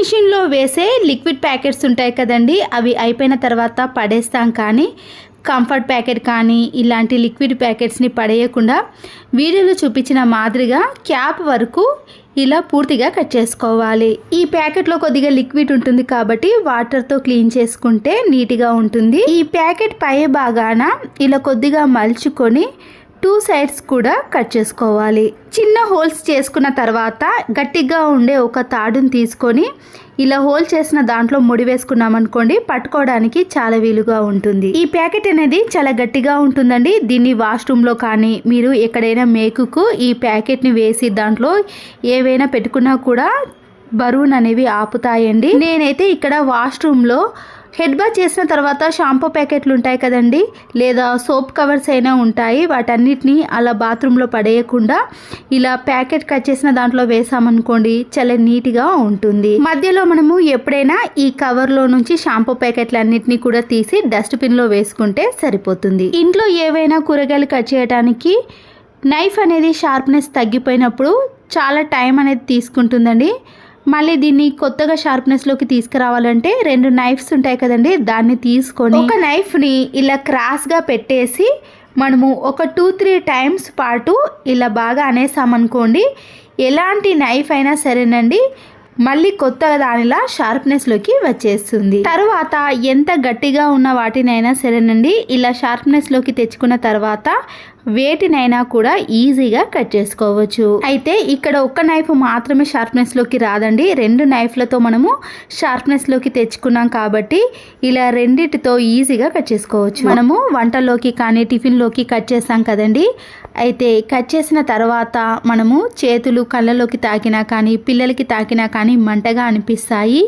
మిషన్లో వేసే liquid packets ఉంటాయి కదండి, అవి అయిపోయిన తర్వాత పడేస్తాం. కానీ కంఫర్ట్ ప్యాకెట్ కానీ ఇలాంటి లిక్విడ్ ప్యాకెట్స్ని పడేయకుండా వీడియోలో చూపించిన మాదిరిగా క్యాప్ వరకు ఇలా పూర్తిగా కట్ చేసుకోవాలి. ఈ ప్యాకెట్లో కొద్దిగా లిక్విడ్ ఉంటుంది కాబట్టి వాటర్తో క్లీన్ చేసుకుంటే నీట్గా ఉంటుంది. ఈ ప్యాకెట్ పై భాగాన ఇలా కొద్దిగా మలుచుకొని 2 సైడ్స్ కూడా కట్ చేసుకోవాలి. చిన్న హోల్స్ చేసుకున్న తర్వాత గట్టిగా ఉండే ఒక తాడుని తీసుకొని ఇలా హోల్ చేసిన దాంట్లో ముడి వేసుకున్నాం అనుకోండి, పట్టుకోవడానికి చాలా వీలుగా ఉంటుంది. ఈ ప్యాకెట్ అనేది చాలా గట్టిగా ఉంటుందండి. దీన్ని వాష్రూమ్లో కానీ మీరు ఎక్కడైనా మేకుకు ఈ ప్యాకెట్ని వేసి దాంట్లో ఏవైనా పెట్టుకున్నా కూడా బరువును అనేవి ఆపుతాయండి. నేనైతే ఇక్కడ వాష్రూమ్లో హెడ్ బాత్ చేసిన తర్వాత షాంపూ ప్యాకెట్లు ఉంటాయి కదండి, లేదా సోప్ కవర్స్ అయినా ఉంటాయి, వాటన్నిటిని అలా బాత్రూంలో పడేయకుండా ఇలా ప్యాకెట్ కట్ చేసిన దాంట్లో వేసామనుకోండి చాలా నీట్గా ఉంటుంది. మధ్యలో మనము ఎప్పుడైనా ఈ కవర్లో నుంచి షాంపూ ప్యాకెట్లు అన్నిటినీ కూడా తీసి డస్ట్బిన్లో వేసుకుంటే సరిపోతుంది. ఇంట్లో ఏవైనా కూరగాయలు కట్ చేయడానికి నైఫ్ అనేది షార్ప్నెస్ తగ్గిపోయినప్పుడు చాలా టైం అనేది తీసుకుంటుందండి. మళ్ళీ దీన్ని కొత్తగా షార్ప్నెస్లోకి తీసుకురావాలంటే 2 నైఫ్స్ ఉంటాయి కదండి, దాన్ని తీసుకొని ఒక నైఫ్ని ఇలా క్రాస్గా పెట్టేసి మనము ఒక 2-3 టైమ్స్ పాటు ఇలా బాగా అనేసామనుకోండి, ఎలాంటి నైఫ్ అయినా సరేనండి మళ్ళీ కొత్తగా దానిలా షార్ప్నెస్లోకి వచ్చేస్తుంది. తర్వాత ఎంత గట్టిగా ఉన్న వాటినైనా సరేనండి ఇలా షార్ప్నెస్లోకి తెచ్చుకున్న తర్వాత వేటినైనా కూడా ఈజీగా కట్ చేసుకోవచ్చు. అయితే ఇక్కడ ఒక్క నైఫ్ మాత్రమే షార్ప్నెస్లోకి రాదండి, 2 నైఫ్లతో మనము షార్ప్నెస్లోకి తెచ్చుకున్నాం కాబట్టి ఇలా రెండిటితో ఈజీగా కట్ చేసుకోవచ్చు. మనము వంటల్లోకి కానీ టిఫిన్లోకి కట్ చేస్తాం కదండి, అయితే కట్ చేసిన తర్వాత మనము చేతులు కళ్ళలోకి తాకినా కానీ పిల్లలకి తాకినా కానీ మంటగా అనిపిస్తాయి.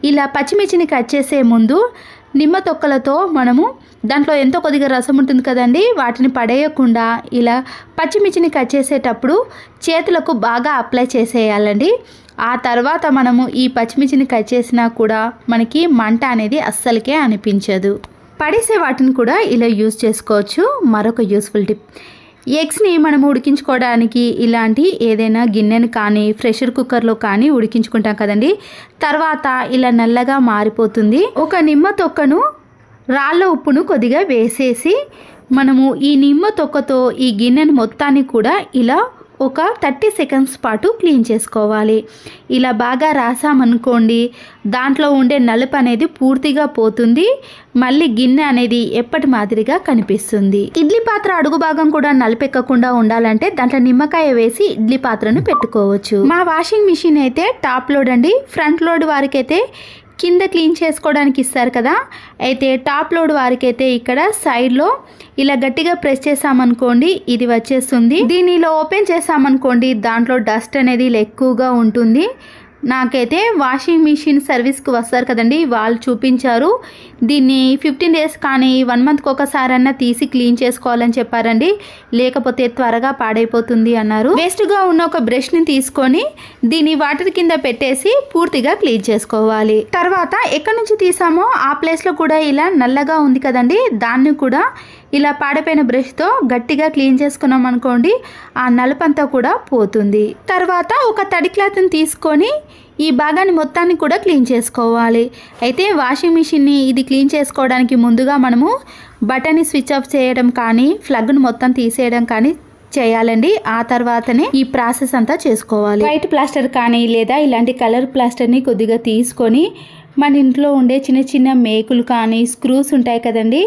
ఇలా పచ్చిమిర్చిని కట్ చేసే ముందు నిమ్మ తొక్కలతో మనము దాంట్లో ఎంతో కొద్దిగా రసం ఉంటుంది కదండి, వాటిని పడేయకుండా ఇలా పచ్చిమిర్చిని కట్ చేసేటప్పుడు చేతులకు బాగా అప్లై చేసేయాలండి. ఆ తర్వాత మనము ఈ పచ్చిమిర్చిని కట్ చేసినా కూడా మనకి మంట అనేది అస్సలకే అనిపించదు. పడేసే వాటిని కూడా ఇలా యూజ్ చేసుకోవచ్చు. మరొక యూస్ఫుల్ టిప్, ఎగ్స్ని మనము ఉడికించుకోవడానికి ఇలాంటి ఏదైనా గిన్నెను కానీ ప్రెషర్ కుక్కర్లో కానీ ఉడికించుకుంటాం కదండి, తర్వాత ఇలా నల్లగా మారిపోతుంది. ఒక నిమ్మ తొక్కను రాళ్ళ ఉప్పును కొద్దిగా వేసేసి మనము ఈ నిమ్మ తొక్కతో ఈ గిన్నెను మొత్తాన్ని కూడా ఇలా ఒక 30 సెకండ్స్ పాటు క్లీన్ చేసుకోవాలి. ఇలా బాగా రాసామనుకోండి దాంట్లో ఉండే నలుపు అనేది పూర్తిగా పోతుంది, మళ్ళీ గిన్నె అనేది ఎప్పటి మాదిరిగా కనిపిస్తుంది. ఇడ్లీ పాత్ర అడుగు భాగం కూడా నలుపెక్కకుండా ఉండాలంటే దాంట్లో నిమ్మకాయ వేసి ఇడ్లీ పాత్రను పెట్టుకోవచ్చు. మా వాషింగ్ మిషన్ అయితే టాప్ లోడ్ అండి, ఫ్రంట్ లోడ్ వారికైతే కింద క్లీన్ చేసుకోవడానికి ఇస్తారు కదా, అయితే టాప్ లోడ్ వారికైతే ఇక్కడ సైడ్లో ఇలా గట్టిగా ప్రెస్ చేసామనుకోండి ఇది వచ్చేస్తుంది. దీన్ని ఇలా ఓపెన్ చేసామనుకోండి దాంట్లో డస్ట్ అనేది ఎక్కువగా ఉంటుంది. నాకైతే వాషింగ్ మిషన్ సర్వీస్కి వస్తారు కదండి, వాళ్ళు చూపించారు. దీన్ని 15 డేస్ కానీ 1 మంత్కి ఒకసారన్నా తీసి క్లీన్ చేసుకోవాలని చెప్పారండి, లేకపోతే త్వరగా పాడైపోతుంది అన్నారు. వేస్ట్గా ఉన్న ఒక బ్రష్ని తీసుకొని దీన్ని వాటర్ కింద పెట్టేసి పూర్తిగా క్లీన్ చేసుకోవాలి. తర్వాత ఎక్కడి నుంచి తీసామో ఆ ప్లేస్లో కూడా ఇలా నల్లగా ఉంది కదండి, దాన్ని కూడా ఇలా పాడైపోయిన బ్రష్తో గట్టిగా క్లీన్ చేసుకున్నాం అనుకోండి ఆ నలుపంతా కూడా పోతుంది. తర్వాత ఒక తడి క్లాత్ని తీసుకొని ఈ భాగాన్ని మొత్తాన్ని కూడా క్లీన్ చేసుకోవాలి. అయితే వాషింగ్ మిషన్ని ఇది క్లీన్ చేసుకోవడానికి ముందుగా మనము బటన్ని స్విచ్ ఆఫ్ చేయడం కానీ ప్లగ్ను మొత్తం తీసేయడం కానీ చేయాలండి. ఆ తర్వాతనే ఈ ప్రాసెస్ అంతా చేసుకోవాలి. వైట్ ప్లాస్టర్ కానీ లేదా ఇలాంటి కలర్ ప్లాస్టర్ని కొద్దిగా తీసుకొని మన ఇంట్లో ఉండే చిన్న చిన్న మేకులు కానీ స్క్రూస్ ఉంటాయి కదండి,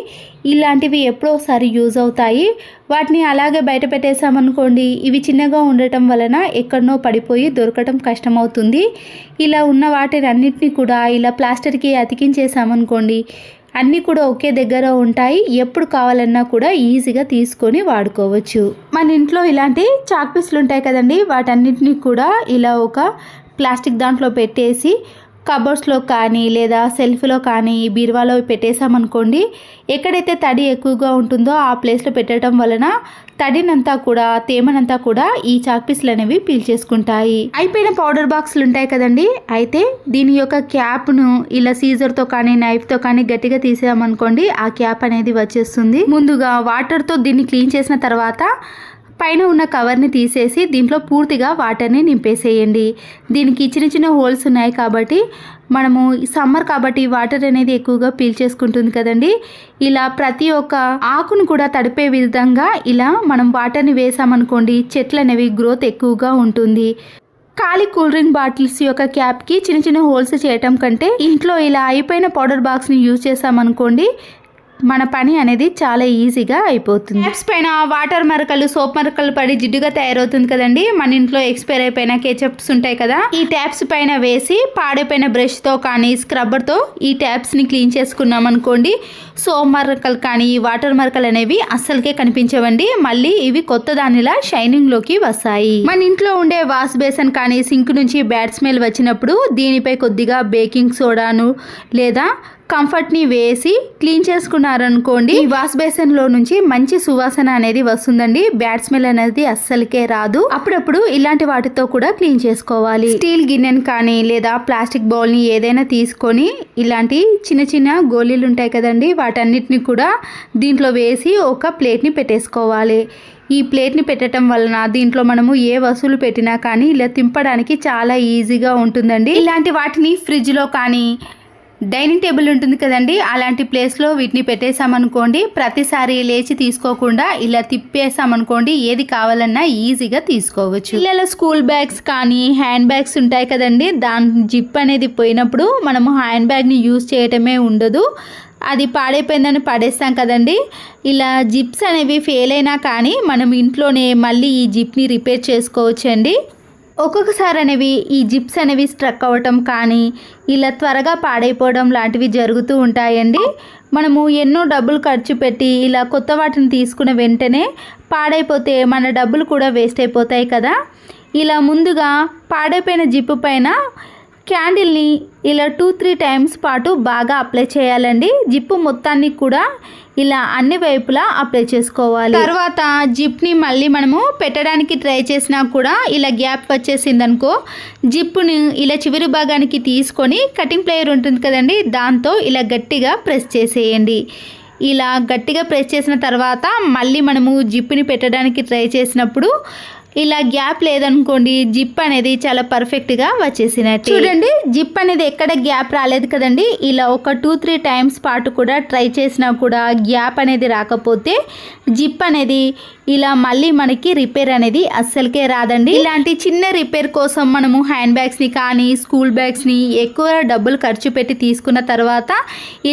ఇలాంటివి ఎప్పుడోసారి యూజ్ అవుతాయి, వాటిని అలాగే బయట పెట్టేసామనుకోండి ఇవి చిన్నగా ఉండటం వలన ఎక్కడనో పడిపోయి దొరకటం కష్టమవుతుంది. ఇలా ఉన్న వాటిని అన్నిటినీ కూడా ఇలా ప్లాస్టర్కి అతికించేసామనుకోండి అన్నీ కూడా ఒకే దగ్గర ఉంటాయి, ఎప్పుడు కావాలన్నా కూడా ఈజీగా తీసుకొని వాడుకోవచ్చు. మన ఇంట్లో ఇలాంటి చాక్ పీసులు ఉంటాయి కదండి, వాటన్నిటినీ కూడా ఇలా ఒక ప్లాస్టిక్ దాంట్లో పెట్టేసి కబోర్డ్స్లో కానీ లేదా సెల్ఫ్లో కానీ బీరువాలో పెట్టేసామనుకోండి ఎక్కడైతే తడి ఎక్కువగా ఉంటుందో ఆ ప్లేస్లో పెట్టడం వలన తడినంతా కూడా తేమనంతా కూడా ఈ చాక్ పీసులు అనేవి పీల్చేసుకుంటాయి. అయిపోయిన పౌడర్ బాక్సులు ఉంటాయి కదండి, అయితే దీని యొక్క క్యాప్ను ఇలా సీజర్తో కానీ నైఫ్తో కానీ గట్టిగా తీసామనుకోండి ఆ క్యాప్ అనేది వచ్చేస్తుంది. ముందుగా వాటర్తో దీన్ని క్లీన్ చేసిన తర్వాత పైన ఉన్న కవర్ని తీసేసి దీంట్లో పూర్తిగా వాటర్ని నింపేసేయండి. దీనికి చిన్న చిన్న హోల్స్ ఉన్నాయి కాబట్టి మనము సమ్మర్ కాబట్టి వాటర్ అనేది ఎక్కువగా పీల్చేసుకుంటుంది కదండి. ఇలా ప్రతి ఒక్క ఆకును కూడా తడిపే విధంగా ఇలా మనం వాటర్ని వేసామనుకోండి, చెట్లు అనేవి గ్రోత్ ఎక్కువగా ఉంటుంది. ఖాళీ కూల్ డ్రింక్ బాటిల్స్ యొక్క క్యాప్కి చిన్న చిన్న హోల్స్ చేయటం కంటే ఇంట్లో ఇలా అయిపోయిన పౌడర్ బాక్స్ని యూజ్ చేసామనుకోండి, మన పని అనేది చాలా ఈజీగా అయిపోతుంది. ట్యాప్స్ పైన వాటర్ మరకలు, సోప్ మరకలు పడి జిడ్డుగా తయారవుతుంది కదండి. మన ఇంట్లో ఎక్స్పైర్ అయిపోయిన కేచప్స్ ఉంటాయి కదా, ఈ ట్యాప్స్ పైన వేసి పాడైపోయిన బ్రష్తో కానీ స్క్రబ్బర్తో ఈ ట్యాప్స్ని క్లీన్ చేసుకున్నాం అనుకోండి, సోప్ మరకలు కానీ వాటర్ మరకలు అనేవి అస్సలకే కనిపించవండి. మళ్ళీ ఇవి కొత్త దానిలా షైనింగ్లోకి వస్తాయి. మన ఇంట్లో ఉండే వాష్ బేసిన్ కానీ సింక్ నుంచి బ్యాడ్ స్మెల్ వచ్చినప్పుడు దీనిపై కొద్దిగా బేకింగ్ సోడాను లేదా కంఫర్ట్ని వేసి క్లీన్ చేసుకున్నారనుకోండి, ఈ వాష్ బేసిన్లో నుంచి మంచి సువాసన అనేది వస్తుందండి. బ్యాడ్ స్మెల్ అనేది అస్సలకే రాదు. అప్పుడప్పుడు ఇలాంటి వాటితో కూడా క్లీన్ చేసుకోవాలి. స్టీల్ గిన్నెని కానీ లేదా ప్లాస్టిక్ బౌల్ని ఏదైనా తీసుకొని ఇలాంటి చిన్న చిన్న గోళీలు ఉంటాయి కదండి, వాటన్నిటిని కూడా దీంట్లో వేసి ఒక ప్లేట్ని పెట్టేసుకోవాలి. ఈ ప్లేట్ని పెట్టడం వలన దీంట్లో మనము ఏ వస్తువులు పెట్టినా కానీ ఇలా తింపడానికి చాలా ఈజీగా ఉంటుందండి. ఇలాంటి వాటిని ఫ్రిడ్జ్లో కానీ డైనింగ్ టేబుల్ ఉంటుంది కదండి, అలాంటి ప్లేస్లో వీటిని పెట్టేసామనుకోండి, ప్రతిసారి లేచి తీసుకోకుండా ఇలా తిప్పేసామనుకోండి, ఏది కావాలన్నా ఈజీగా తీసుకోవచ్చు. పిల్లల స్కూల్ బ్యాగ్స్ కానీ హ్యాండ్ బ్యాగ్స్ ఉంటాయి కదండి, దాని జిప్ అనేది పోయినప్పుడు మనము హ్యాండ్ బ్యాగ్ని యూజ్ చేయటమే ఉండదు, అది పాడైపోయిందని పడేస్తాం కదండి. ఇలా జిప్స్ అనేవి ఫెయిల్ అయినా కానీ మనం ఇంట్లోనే మళ్ళీ ఈ జిప్ని రిపేర్ చేసుకోవచ్చండి. ఒక్కొక్కసారి అనేవి ఈ జిప్స్ అనేవి స్ట్రక్ అవ్వటం కానీ ఇలా త్వరగా పాడైపోవడం లాంటివి జరుగుతూ ఉంటాయండి. మనము ఎన్నో డబ్బులు ఖర్చు పెట్టి ఇలా కొత్త వాటిని తీసుకున్న వెంటనే పాడైపోతే మన డబ్బులు కూడా వేస్ట్ అయిపోతాయి కదా. ఇలా ముందుగా పాడైపోయిన జిప్పు పైన క్యాండిల్ని ఇలా 2-3 టైమ్స్ పాటు బాగా అప్లై చేయాలండి. జిప్పు మొత్తాన్ని కూడా ఇలా అన్ని వైపులా అప్లై చేసుకోవాలి. తర్వాత జిప్ని మళ్ళీ మనము పెట్టడానికి ట్రై చేసినా కూడా ఇలా గ్యాప్ వచ్చేసిందనుకో, జిప్పుని ఇలా చివరి భాగానికి తీసుకొని కటింగ్ ప్లేయర్ ఉంటుంది కదండి, దాంతో ఇలా గట్టిగా ప్రెస్ చేసేయండి. ఇలా గట్టిగా ప్రెస్ చేసిన తర్వాత మళ్ళీ మనము జిప్ని పెట్టడానికి ట్రై చేసినప్పుడు ఇలా గ్యాప్ లేదనుకోండి, జిప్ అనేది చాలా పర్ఫెక్ట్గా వచ్చేసినట్టు. చూడండి, జిప్ అనేది ఎక్కడ గ్యాప్ రాలేదు కదండి. ఇలా ఒక 2-3 టైమ్స్ పాటు కూడా ట్రై చేసినా కూడా గ్యాప్ అనేది రాకపోతే జిప్ అనేది ఇలా మళ్ళీ మనకి రిపేర్ అనేది అస్సలకే రాదండి. ఇలాంటి చిన్న రిపేర్ కోసం మనము హ్యాండ్ బ్యాగ్స్ని కానీ స్కూల్ బ్యాగ్స్ని ఎక్కువ డబ్బులు ఖర్చు పెట్టి తీసుకున్న తర్వాత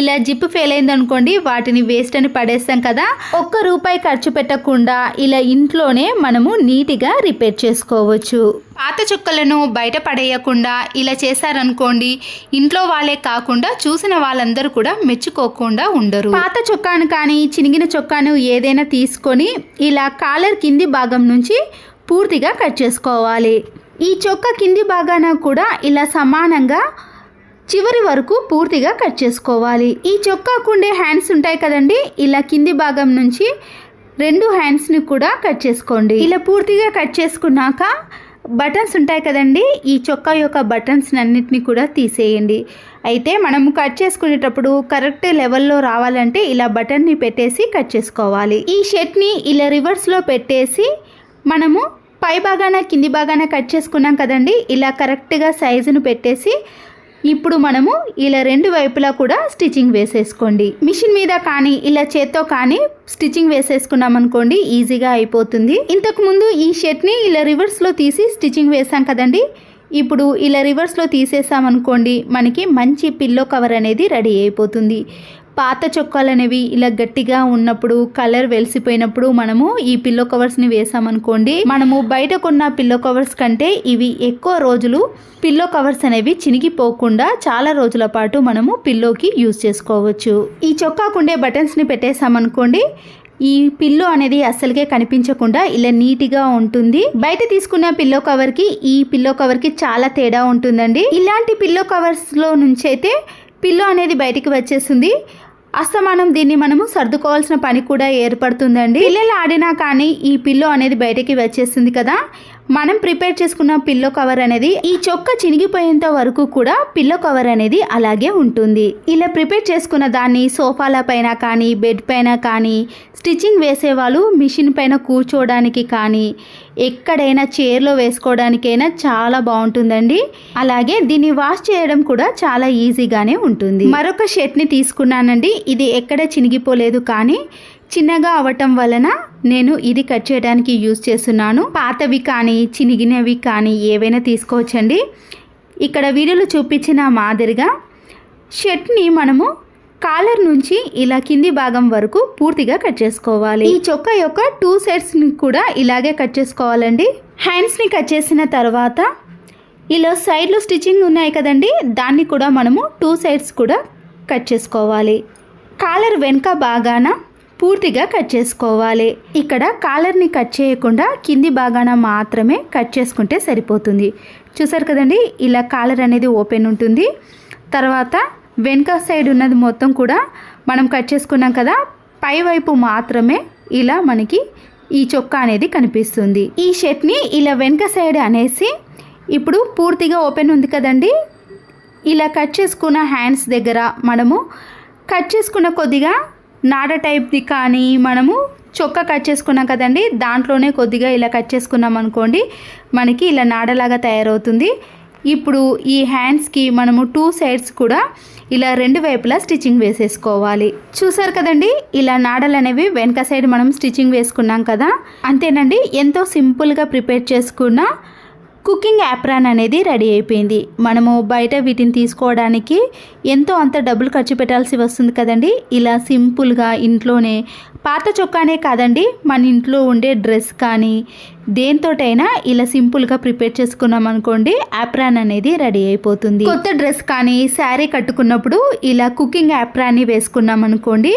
ఇలా జిప్ ఫెయిల్ అయిందనుకోండి, వాటిని వేస్ట్ అని పడేస్తాం కదా. ₹1 ఖర్చు పెట్టకుండా ఇలా ఇంట్లోనే మనము నీట్గా రిపేర్ చేసుకోవచ్చు. పాత చుక్కలను బయట పడేయకుండా ఇలా చేశారనుకోండి, ఇంట్లో వాళ్ళే కాకుండా చూసిన వాళ్ళందరూ కూడా మెచ్చుకోకుండా ఉండరు. పాత చొక్కాను కానీ చినిగిన చొక్కాను ఏదైనా తీసుకొని ఇలా కాలర్ కింది భాగం నుంచి పూర్తిగా కట్ చేసుకోవాలి. ఈ చొక్కా కింది భాగాన కూడా ఇలా సమానంగా చివరి వరకు పూర్తిగా కట్ చేసుకోవాలి. ఈ చొక్కాకుండే హ్యాండ్స్ ఉంటాయి కదండి, ఇలా కింది భాగం నుంచి 2 హ్యాండ్స్ని కూడా కట్ చేసుకోండి. ఇలా పూర్తిగా కట్ చేసుకున్నాక బటన్స్ ఉంటాయి కదండి, ఈ చొక్కా యొక్క బటన్స్ అన్నిటిని కూడా తీసేయండి. అయితే మనము కట్ చేసుకునేటప్పుడు కరెక్ట్ లెవెల్లో రావాలంటే ఇలా బటన్ని పెట్టేసి కట్ చేసుకోవాలి. ఈ షర్ట్ని ఇలా రివర్స్లో పెట్టేసి మనము పై భాగాన కింది భాగాన కట్ చేసుకున్నాం కదండి, ఇలా కరెక్ట్గా సైజును పెట్టేసి ఇప్పుడు మనము ఇలా 2 వైపులా కూడా స్టిచ్చింగ్ వేసేసుకోండి. మిషన్ మీద కానీ ఇలా చేత్తో కానీ స్టిచ్చింగ్ వేసేసుకున్నాం అనుకోండి, ఈజీగా అయిపోతుంది. ఇంతకుముందు ఈ షర్ట్ని ఇలా రివర్స్లో తీసి స్టిచ్చింగ్ వేసాం కదండి, ఇప్పుడు ఇలా రివర్స్లో తీసేసామనుకోండి, మనకి మంచి పిల్లో కవర్ అనేది రెడీ అయిపోతుంది. పాత చొక్కాలు అనేవి ఇలా గట్టిగా ఉన్నప్పుడు, కలర్ వెలిసిపోయినప్పుడు మనము ఈ పిల్లో కవర్స్ని వేసామనుకోండి, మనము బయట కొన్న పిల్లో కవర్స్ కంటే ఇవి ఎక్కువ రోజులు పిల్లో కవర్స్ అనేవి చినిగిపోకుండా చాలా రోజుల పాటు మనము పిల్లోకి యూజ్ చేసుకోవచ్చు. ఈ చొక్కాకుండే బటన్స్ని పెట్టేసామనుకోండి, ఈ పిల్లో అనేది అస్సలుకే కనిపించకుండా ఇలా నీట్గా ఉంటుంది. బయట తీసుకున్న పిల్లో కవర్కి ఈ పిల్లో కవర్కి చాలా తేడా ఉంటుందండి. ఇలాంటి పిల్లో కవర్స్లో నుంచి అయితే పిల్లో అనేది బయటికి వచ్చేస్తుంది. అస్తమానం దీన్ని మనము సర్దుకోవాల్సిన పని కూడా ఏర్పడుతుందండి. పిల్లలు ఆడినా కానీ ఈ పిల్లో అనేది బయటికి వచ్చేస్తుంది కదా. మనం ప్రిపేర్ చేసుకున్న పిల్లో కవర్ అనేది ఈ చొక్కా చినిగిపోయేంత వరకు కూడా పిల్లో కవర్ అనేది అలాగే ఉంటుంది. ఇలా ప్రిపేర్ చేసుకున్న దాన్ని సోఫాల పైన కానీ బెడ్ పైన కానీ స్టిచ్చింగ్ వేసేవాళ్ళు మిషన్ పైన కూర్చోవడానికి కానీ ఎక్కడైనా చైర్లో వేసుకోవడానికైనా చాలా బాగుంటుందండి. అలాగే దీన్ని వాష్ చేయడం కూడా చాలా ఈజీగానే ఉంటుంది. మరొక షర్ట్ని తీసుకున్నానండి. ఇది ఎక్కడ చినిగిపోలేదు కానీ చిన్నగా అవ్వటం వలన నేను ఇది కట్ చేయడానికి యూజ్ చేస్తున్నాను. పాతవి కానీ చినిగినవి కానీ ఏవైనా తీసుకోవచ్చండి. ఇక్కడ వీడియోలో చూపించిన మాదిరిగా షర్ట్ని మనము కాలర్ నుంచి ఇలా కింది భాగం వరకు పూర్తిగా కట్ చేసుకోవాలి. ఈ చొక్కా యొక్క 2 సైడ్స్ని కూడా ఇలాగే కట్ చేసుకోవాలండి. హ్యాండ్స్ని కట్ చేసిన తర్వాత ఇలా సైడ్లో స్టిచ్చింగ్ ఉన్నాయి కదండి, దాన్ని కూడా మనము 2 సైడ్స్ కూడా కట్ చేసుకోవాలి. కాలర్ వెనుక భాగాన పూర్తిగా కట్ చేసుకోవాలి. ఇక్కడ కాలర్ని కట్ చేయకుండా కింది భాగాన మాత్రమే కట్ చేసుకుంటే సరిపోతుంది. చూసారు కదండి, ఇలా కాలర్ అనేది ఓపెన్ ఉంటుంది. తర్వాత వెనుక సైడ్ ఉన్నది మొత్తం కూడా మనం కట్ చేసుకున్నాం కదా, పై వైపు మాత్రమే ఇలా మనకి ఈ చొక్కా అనేది కనిపిస్తుంది. ఈ షర్ట్ని ఇలా వెనుక సైడ్ అనేసి ఇప్పుడు పూర్తిగా ఓపెన్ ఉంది కదండి, ఇలా కట్ చేసుకున్న హ్యాండ్స్ దగ్గర మనము కట్ చేసుకున్న కొద్దిగా నాడ టైప్ది కానీ మనము చొక్కా కట్ చేసుకున్నాం కదండి, దాంట్లోనే కొద్దిగా ఇలా కట్ చేసుకున్నాం అనుకోండి, మనకి ఇలా నాడలాగా తయారవుతుంది. ఇప్పుడు ఈ హ్యాండ్స్కి మనము 2 సైడ్స్ కూడా ఇలా 2 వైపులా స్టిచ్చింగ్ వేసేసుకోవాలి. చూసారు కదండి, ఇలా నాడలు అనేవి వెనక సైడ్ మనం స్టిచ్చింగ్ వేసుకున్నాం కదా. అంతేనండి, ఎంతో సింపుల్గా ప్రిపేర్ చేసుకున్న కుకింగ్ యాప్రాన్ అనేది రెడీ అయిపోయింది. మనము బయట వీటిని తీసుకోవడానికి ఎంతో అంత డబ్బులు ఖర్చు పెట్టాల్సి వస్తుంది కదండి. ఇలా సింపుల్గా ఇంట్లోనే పాత చొక్కానే కాదండి, మన ఇంట్లో ఉండే డ్రెస్ కానీ దేంతోటైనా ఇలా సింపుల్గా ప్రిపేర్ చేసుకున్నాం అనుకోండి, యాప్రాన్ అనేది రెడీ అయిపోతుంది. కొత్త డ్రెస్ కానీ శారీ కట్టుకున్నప్పుడు ఇలా కుకింగ్ యాప్రాన్ని వేసుకున్నాం అనుకోండి,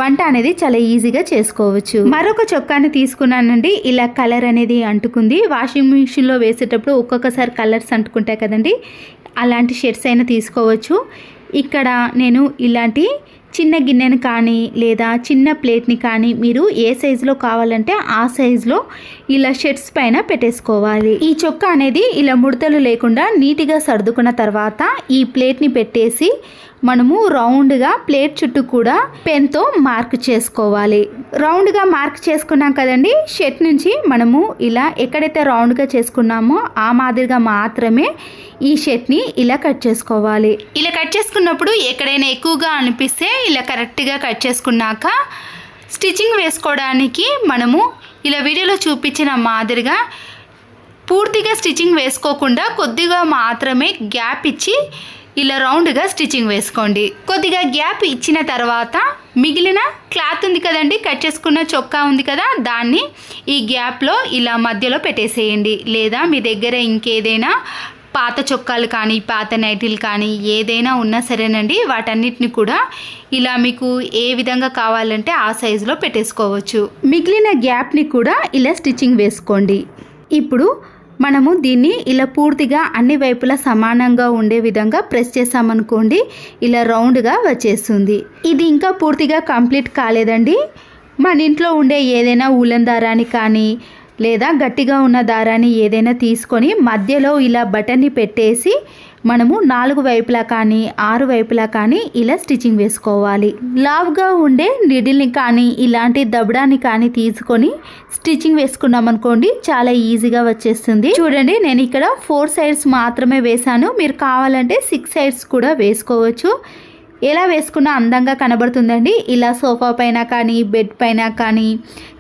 వంట అనేది చాలా ఈజీగా చేసుకోవచ్చు. మరొక చొక్కాని తీసుకున్నానండి. ఇలా కలర్ అనేది అంటుకుంది. వాషింగ్ మిషన్లో వేసేటప్పుడు ఒక్కొక్కసారి కలర్స్ అంటుకుంటాయి కదండి, అలాంటి షర్ట్స్ అయినా తీసుకోవచ్చు. ఇక్కడ నేను ఇలాంటి చిన్న గిన్నెని కానీ లేదా చిన్న ప్లేట్ని కానీ మీరు ఏ సైజులో కావాలంటే ఆ సైజులో ఇలా షర్ట్స్ పైన పెట్టేసుకోవాలి. ఈ చొక్కా అనేది ఇలా ముడతలు లేకుండా నీట్గా సర్దుకున్న తర్వాత ఈ ప్లేట్ని పెట్టేసి మనము రౌండ్గా ప్లేట్ చుట్టూ కూడా పెన్తో మార్క్ చేసుకోవాలి. రౌండ్గా మార్క్ చేసుకున్నాం కదండి, షర్ట్ నుంచి మనము ఇలా ఎక్కడైతే రౌండ్గా చేసుకున్నామో ఆ మాదిరిగా మాత్రమే ఈ షర్ట్ని ఇలా కట్ చేసుకోవాలి. ఇలా కట్ చేసుకున్నప్పుడు ఎక్కడైనా ఎక్కువగా అనిపిస్తే ఇలా కరెక్ట్గా కట్ చేసుకున్నాక స్టిచ్చింగ్ వేసుకోవడానికి మనము ఇలా వీడియోలో చూపించిన మాదిరిగా పూర్తిగా స్టిచ్చింగ్ వేసుకోకుండా కొద్దిగా మాత్రమే గ్యాప్ ఇచ్చి ఇలా రౌండ్గా స్టిచ్చింగ్ వేసుకోండి. కొద్దిగా గ్యాప్ ఇచ్చిన తర్వాత మిగిలిన క్లాత్ ఉంది కదండి, కట్ చేసుకున్న చొక్కా ఉంది కదా, దాన్ని ఈ గ్యాప్లో ఇలా మధ్యలో పెట్టేసేయండి. లేదా మీ దగ్గర ఇంకేదైనా పాత చొక్కాలు కానీ పాత నైటీలు కానీ ఏదైనా ఉన్నా సరేనండి, వాటన్నిటిని కూడా ఇలా మీకు ఏ విధంగా కావాలంటే ఆ సైజులో పెట్టేసుకోవచ్చు. మిగిలిన గ్యాప్ని కూడా ఇలా స్టిచ్చింగ్ వేసుకోండి. ఇప్పుడు మనము దీన్ని ఇలా పూర్తిగా అన్ని వైపులా సమానంగా ఉండే విధంగా ప్రెస్ చేసామనుకోండి, ఇలా రౌండ్గా వచ్చేస్తుంది. ఇది ఇంకా పూర్తిగా కంప్లీట్ కాలేదండి. మన ఇంట్లో ఉండే ఏదైనా ఉలెన్ దారాన్ని కానీ లేదా గట్టిగా ఉన్న దారాన్ని ఏదైనా తీసుకొని మధ్యలో ఇలా బటన్ని పెట్టేసి మనము 4 వైపులా కానీ 6 వైపులా కానీ ఇలా స్టిచ్చింగ్ వేసుకోవాలి. లావుగా ఉండే నిడిల్ని కానీ ఇలాంటి దబడాన్ని కానీ తీసుకొని స్టిచ్చింగ్ వేసుకున్నాం అనుకోండి, చాలా ఈజీగా వచ్చేస్తుంది. చూడండి, నేను ఇక్కడ 4 సైడ్స్ మాత్రమే వేసాను. మీరు కావాలంటే 6 సైడ్స్ కూడా వేసుకోవచ్చు. ఎలా వేసుకున్నా అందంగా కనబడుతుందండి. ఇలా సోఫా పైన కానీ బెడ్ పైన కానీ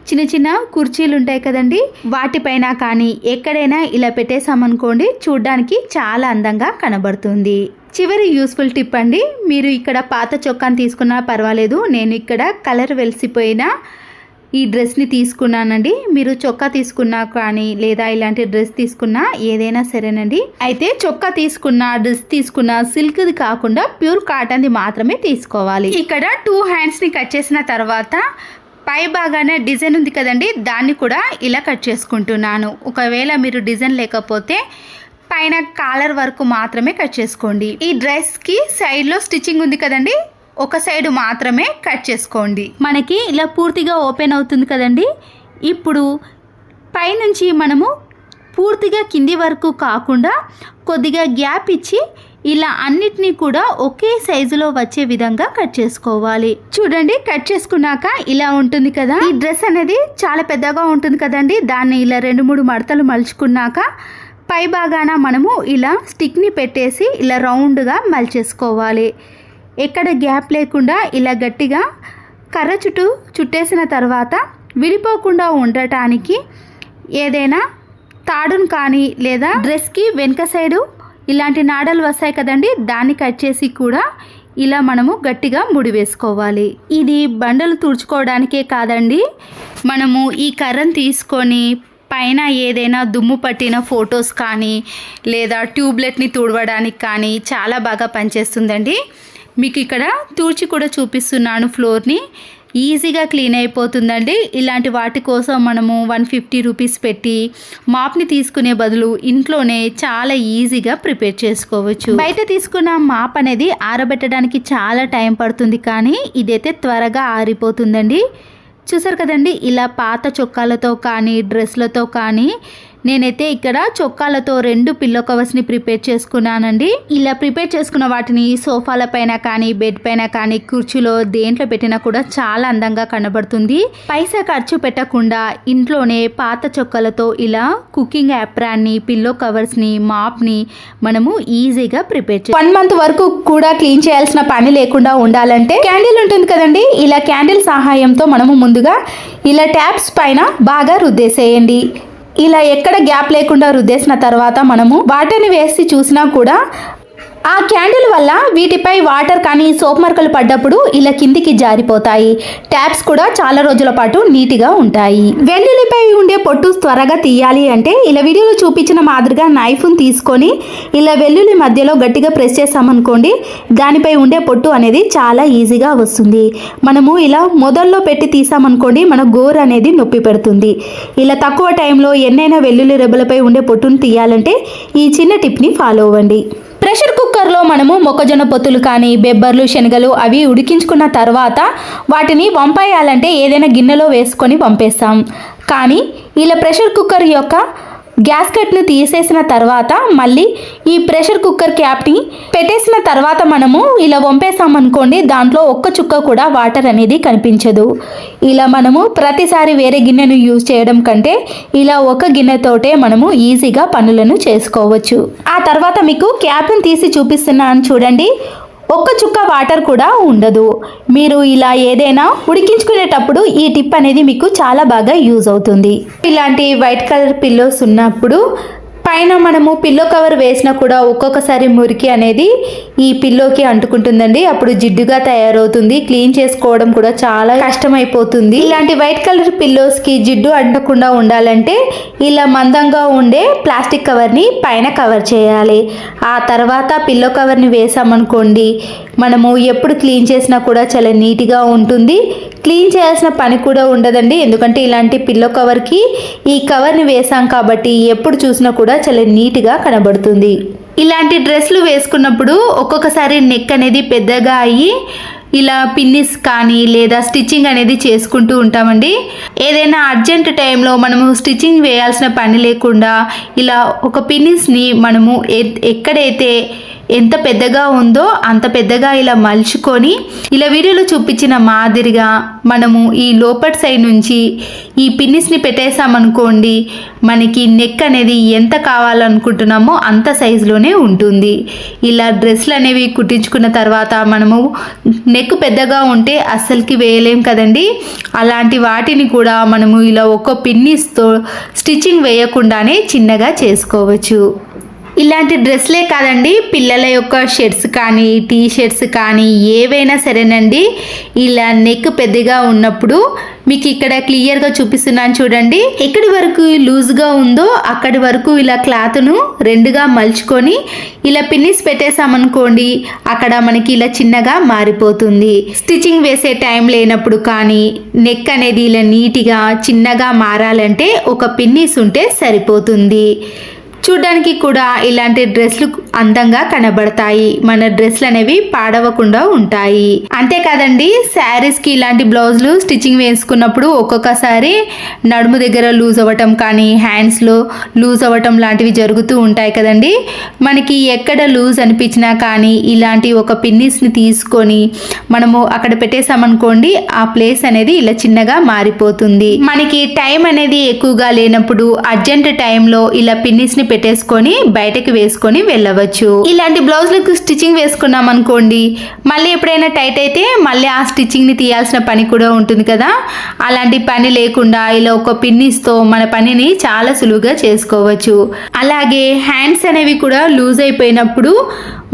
చిన్న చిన్న కుర్చీలు ఉంటాయి కదండి, వాటిపైన కానీ ఎక్కడైనా ఇలా పెట్టేసామనుకోండి, చూడ్డానికి చాలా అందంగా కనబడుతుంది. చివరి యూస్ఫుల్ టిప్ అండి, మీరు ఇక్కడ పాత చొక్కాని తీసుకున్నా పర్వాలేదు. నేను ఇక్కడ కలర్ వెలిసిపోయిన ఈ డ్రెస్ని తీసుకున్నానండి. మీరు చొక్కా తీసుకున్నా కానీ లేదా ఇలాంటి డ్రెస్ తీసుకున్నా ఏదైనా సరేనండి. అయితే చొక్కా తీసుకున్నా డ్రెస్ తీసుకున్నా సిల్క్ది కాకుండా ప్యూర్ కాటన్ది మాత్రమే తీసుకోవాలి. ఇక్కడ 2 హ్యాండ్స్ని కట్ చేసిన తర్వాత పై భాగాన డిజైన్ ఉంది కదండి, దాన్ని కూడా ఇలా కట్ చేసుకుంటున్నాను. ఒకవేళ మీరు డిజైన్ లేకపోతే పైన కాలర్ వరకు మాత్రమే కట్ చేసుకోండి. ఈ డ్రెస్కి సైడ్లో స్టిచ్చింగ్ ఉంది కదండి, ఒక సైడ్ మాత్రమే కట్ చేసుకోండి. మనకి ఇలా పూర్తిగా ఓపెన్ అవుతుంది కదండి. ఇప్పుడు పైనుంచి మనము పూర్తిగా కింది వరకు కాకుండా కొద్దిగా గ్యాప్ ఇచ్చి ఇలా అన్నిటినీ కూడా ఒకే సైజులో వచ్చే విధంగా కట్ చేసుకోవాలి. చూడండి, కట్ చేసుకున్నాక ఇలా ఉంటుంది కదా. ఈ డ్రెస్ అనేది చాలా పెద్దగా ఉంటుంది కదండి. దాన్ని ఇలా 2-3 మడతలు మలుచుకున్నాక పై భాగాన మనము ఇలా స్టిక్ని పెట్టేసి ఇలా రౌండ్గా మలిచేసుకోవాలి. ఎక్కడ గ్యాప్ లేకుండా ఇలా గట్టిగా కర్ర చుట్టూ చుట్టేసిన తర్వాత విడిపోకుండా ఉండటానికి ఏదైనా తాడును కానీ లేదా డ్రెస్కి వెనుక సైడు ఇలాంటి నాడలు వస్తాయి కదండి, దాన్ని కట్ చేసి కూడా ఇలా మనము గట్టిగా ముడి వేసుకోవాలి. ఇది బండలు తుడుచుకోవడానికే కాదండి, మనము ఈ కర్రను తీసుకొని పైన ఏదైనా దుమ్ము పట్టిన ఫొటోస్ కానీ లేదా ట్యూబ్లెట్ని తుడవడానికి కానీ చాలా బాగా పనిచేస్తుందండి. మీకు ఇక్కడ తూర్చి కూడా చూపిస్తున్నాను. ఫ్లోర్ని ఈజీగా క్లీన్ అయిపోతుందండి. ఇలాంటి వాటి కోసం మనము 150 రూపీస్ పెట్టి మాప్ని తీసుకునే బదులు ఇంట్లోనే చాలా ఈజీగా ప్రిపేర్ చేసుకోవచ్చు. బయట తీసుకున్న మాప్ అనేది ఆరబెట్టడానికి చాలా టైం పడుతుంది, కానీ ఇదైతే త్వరగా ఆరిపోతుందండి. చూసారు కదండి, ఇలా పాత చొక్కాలతో కానీ డ్రెస్లతో కానీ నేనైతే ఇక్కడ చొక్కాలతో 2 పిల్లో కవర్స్ని ప్రిపేర్ చేసుకున్నానండి. ఇలా ప్రిపేర్ చేసుకున్న వాటిని సోఫాల పైన కానీ బెడ్ పైన కానీ కుర్చీలో దేంట్లో పెట్టినా కూడా చాలా అందంగా కనబడుతుంది. పైసా ఖర్చు పెట్టకుండా ఇంట్లోనే పాత చొక్కాలతో ఇలా కుకింగ్ యాప్రాన్ని, పిల్లో కవర్స్ని, మాప్ని మనము ఈజీగా ప్రిపేర్ చేయాలి. 1 మంత్ వరకు కూడా క్లీన్ చేయాల్సిన పని లేకుండా ఉండాలంటే క్యాండిల్ ఉంటుంది కదండి, ఇలా క్యాండిల్ సహాయంతో మనము ముందుగా ఇలా ట్యాప్స్ పైన బాగా రుద్దేసేయండి. ఇలా ఎక్కడ గ్యాప్ లేకుండా రుద్దేసిన తర్వాత మనము వాటర్ని వేసి చూసినా కూడా ఆ క్యాండిల్ వల్ల వీటిపై వాటర్ కానీ సోప్ మరకలు పడ్డప్పుడు ఇలా కిందికి జారిపోతాయి. ట్యాప్స్ కూడా చాలా రోజుల పాటు నీట్గా ఉంటాయి. వెల్లుల్లిపై ఉండే పొట్టు త్వరగా తీయాలి అంటే ఇలా వీడియోలో చూపించిన మాదిరిగా నైఫ్ని తీసుకొని ఇలా వెల్లుల్లి మధ్యలో గట్టిగా ప్రెస్ చేసామనుకోండి, దానిపై ఉండే పొట్టు అనేది చాలా ఈజీగా వస్తుంది. మనము ఇలా మొదల్లో పెట్టి తీసామనుకోండి, మన గోరు అనేది నొప్పి పెడుతుంది. ఇలా తక్కువ టైంలో ఎన్నైనా వెల్లుల్లి రెబ్బలపై ఉండే పొట్టును తీయాలంటే ఈ చిన్న టిప్ని ఫాలో అవ్వండి. ప్రెషర్ కుక్కర్లో మనము మొక్కజొన్న పొత్తులు కానీ బెబ్బర్లు, శనగలు అవి ఉడికించుకున్న తర్వాత వాటిని వంపేయాలంటే ఏదైనా గిన్నెలో వేసుకొని వంపేస్తాం. కానీ ఇలా ప్రెషర్ కుక్కర్ యొక్క గ్యాస్ కట్ను తీసేసిన తర్వాత మళ్ళీ ఈ ప్రెషర్ కుక్కర్ క్యాప్ని పెట్టేసిన తర్వాత మనము ఇలా వంపేసామనుకోండి, దాంట్లో ఒక్క చుక్క కూడా వాటర్ అనేది కనిపించదు. ఇలా మనము ప్రతిసారి వేరే గిన్నెను యూజ్ చేయడం కంటే ఇలా ఒక గిన్నెతోటే మనము ఈజీగా పనులను చేసుకోవచ్చు. ఆ తర్వాత మీకు క్యాప్ని తీసి చూపిస్తున్నాను చూడండి, ఒక్క చుక్క వాటర్ కూడా ఉండదు. మీరు ఇలా ఏదైనా ఉడికించుకునేటప్పుడు ఈ టిప్ అనేది మీకు చాలా బాగా యూజ్ అవుతుంది. ఇలాంటి వైట్ కలర్ పిల్లోస్ ఉన్నప్పుడు పైన మనము పిల్లో కవర్ వేసినా కూడా ఒక్కొక్కసారి మురికి అనేది ఈ పిల్లోకి అంటుకుంటుందండి. అప్పుడు జిడ్డుగా తయారవుతుంది. క్లీన్ చేసుకోవడం కూడా చాలా కష్టమైపోతుంది. ఇలాంటి వైట్ కలర్ పిల్లోస్కి జిడ్డు అంటకుండా ఉండాలంటే ఇలా మందంగా ఉండే ప్లాస్టిక్ కవర్ని పైన కవర్ చేయాలి. ఆ తర్వాత పిల్లో కవర్ని వేసామనుకోండి, మనము ఎప్పుడు క్లీన్ చేసినా కూడా చాలా నీట్గా ఉంటుంది. క్లీన్ చేయాల్సిన పని కూడా ఉండదండి, ఎందుకంటే ఇలాంటి పిల్లో కవర్కి ఈ కవర్ని వేసాం కాబట్టి ఎప్పుడు చూసినా కూడా చాలా నీట్గా కనబడుతుంది. ఇలాంటి డ్రెస్లు వేసుకున్నప్పుడు ఒక్కొక్కసారి నెక్ అనేది పెద్దగా అయ్యి ఇలా పిన్నిస్ కానీ లేదా స్టిచ్చింగ్ అనేది చేసుకుంటూ ఉంటామండి. ఏదైనా అర్జెంట్ టైంలో మనము స్టిచ్చింగ్ వేయాల్సిన పని లేకుండా ఇలా ఒక పిన్నిస్ని మనము ఎక్కడైతే ఎంత పెద్దగా ఉందో అంత పెద్దగా ఇలా మలుచుకొని ఇలా వీడియోలో చూపించిన మాదిరిగా మనము ఈ లోపటి సైడ్ నుంచి ఈ పిన్నిస్ని పెట్టేసామనుకోండి, మనకి నెక్ అనేది ఎంత కావాలనుకుంటున్నామో అంత సైజులోనే ఉంటుంది. ఇలా డ్రెస్లు అనేవి కుట్టించుకున్న తర్వాత మనము నెక్ పెద్దగా ఉంటే అస్సలకి వేయలేం కదండి. అలాంటి వాటిని కూడా మనము ఇలా ఒక పిన్నిస్తో స్టిచ్చింగ్ వేయకుండానే చిన్నగా చేసుకోవచ్చు. ఇలాంటి డ్రెస్లే కాదండి, పిల్లల యొక్క షర్ట్స్ కానీ టీ షర్ట్స్ కానీ ఏవైనా సరేనండి, ఇలా నెక్ పెద్దగా ఉన్నప్పుడు మీకు ఇక్కడ క్లియర్గా చూపిస్తున్నాను చూడండి. ఎక్కడి వరకు లూజ్గా ఉందో అక్కడి వరకు ఇలా క్లాత్ను 2గా మలుచుకొని ఇలా పిన్నిస్ పెట్టేసామనుకోండి, అక్కడ మనకి ఇలా చిన్నగా మారిపోతుంది. స్టిచ్చింగ్ వేసే టైం లేనప్పుడు కానీ నెక్ అనేది ఇలా నీట్గా చిన్నగా మారాలంటే ఒక పిన్నిస్ ఉంటే సరిపోతుంది. చూడ్డానికి కూడా ఇలాంటి డ్రెస్లు అందంగా కనబడతాయి, మన డ్రెస్లు అనేవి పాడవకుండా ఉంటాయి. అంతేకాదండి, శారీస్కి ఇలాంటి బ్లౌజులు స్టిచ్చింగ్ వేసుకున్నప్పుడు ఒక్కొక్కసారి నడుము దగ్గర లూజ్ అవ్వటం కానీ హ్యాండ్స్లో లూజ్ అవ్వటం లాంటివి జరుగుతూ ఉంటాయి కదండి. మనకి ఎక్కడ లూజ్ అనిపించినా కానీ ఇలాంటి ఒక పిన్నిస్ని తీసుకొని మనము అక్కడ పెట్టేసామనుకోండి, ఆ ప్లేస్ అనేది ఇలా చిన్నగా మారిపోతుంది. మనకి టైం అనేది ఎక్కువగా లేనప్పుడు అర్జెంట్ టైంలో ఇలా పిన్నిస్ని పెట్టేసుకొని బయటకు వేసుకొని వెళ్ళవచ్చు. ఇలాంటి బ్లౌజులకు స్టిచ్చింగ్ వేసుకున్నాం అనుకోండి, మళ్ళీ ఎప్పుడైనా టైట్ అయితే మళ్ళీ ఆ స్టిచ్చింగ్ని తీయాల్సిన పని కూడా ఉంటుంది కదా. అలాంటి పని లేకుండా ఇలా ఒక పిన్నిస్తో మన పనిని చాలా సులువుగా చేసుకోవచ్చు. అలాగే హ్యాండ్స్ అనేవి కూడా లూజ్ అయిపోయినప్పుడు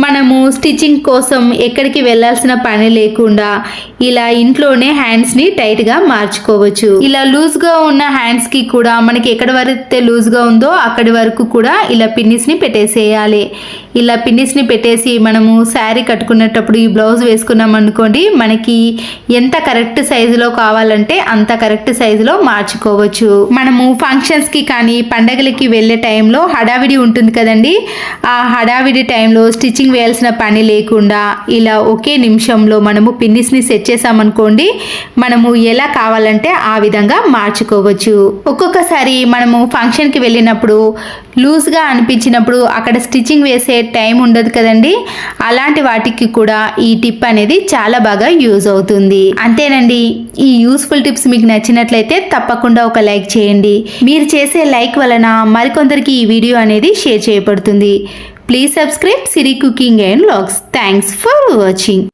మనము స్టిచ్చింగ్ కోసం ఎక్కడికి వెళ్ళాల్సిన పని లేకుండా ఇలా ఇంట్లోనే హ్యాండ్స్ని టైట్గా మార్చుకోవచ్చు. ఇలా లూజ్గా ఉన్న హ్యాండ్స్కి కూడా మనకి ఎక్కడి వరకు లూజ్గా ఉందో అక్కడి వరకు కూడా ఇలా పిన్నిస్ని పెట్టేసేయాలి. ఇలా పిన్నిస్ని పెట్టేసి మనము శారీ కట్టుకునేటప్పుడు ఈ బ్లౌజ్ వేసుకున్నాం అనుకోండి, మనకి ఎంత కరెక్ట్ సైజులో కావాలంటే అంత కరెక్ట్ సైజులో మార్చుకోవచ్చు. మనము ఫంక్షన్స్కి కానీ పండగలకి వెళ్ళే టైంలో హడావిడి ఉంటుంది కదండి. ఆ హడావిడి టైంలో స్టిచ్చింగ్ వేయాల్సిన పని లేకుండా ఇలా ఒకే నిమిషంలో మనము పిన్నిస్ని సెట్ చేసామనుకోండి, మనము ఎలా కావాలంటే ఆ విధంగా మార్చుకోవచ్చు. ఒక్కొక్కసారి మనము ఫంక్షన్కి వెళ్ళినప్పుడు లూజ్గా అనిపించినప్పుడు అక్కడ స్టిచ్చింగ్ వేసే టైం ఉండదు కదండి. అలాంటి వాటికి కూడా ఈ టిప్ అనేది చాలా బాగా యూజ్ అవుతుంది. అంతేనండి, ఈ యూస్ఫుల్ టిప్స్ మీకు నచ్చినట్లయితే తప్పకుండా ఒక లైక్ చేయండి. మీరు చేసే లైక్ వలన మరికొందరికి ఈ వీడియో అనేది షేర్ చేయబడుతుంది. Please subscribe Siri Cooking and Vlogs. Thanks for watching.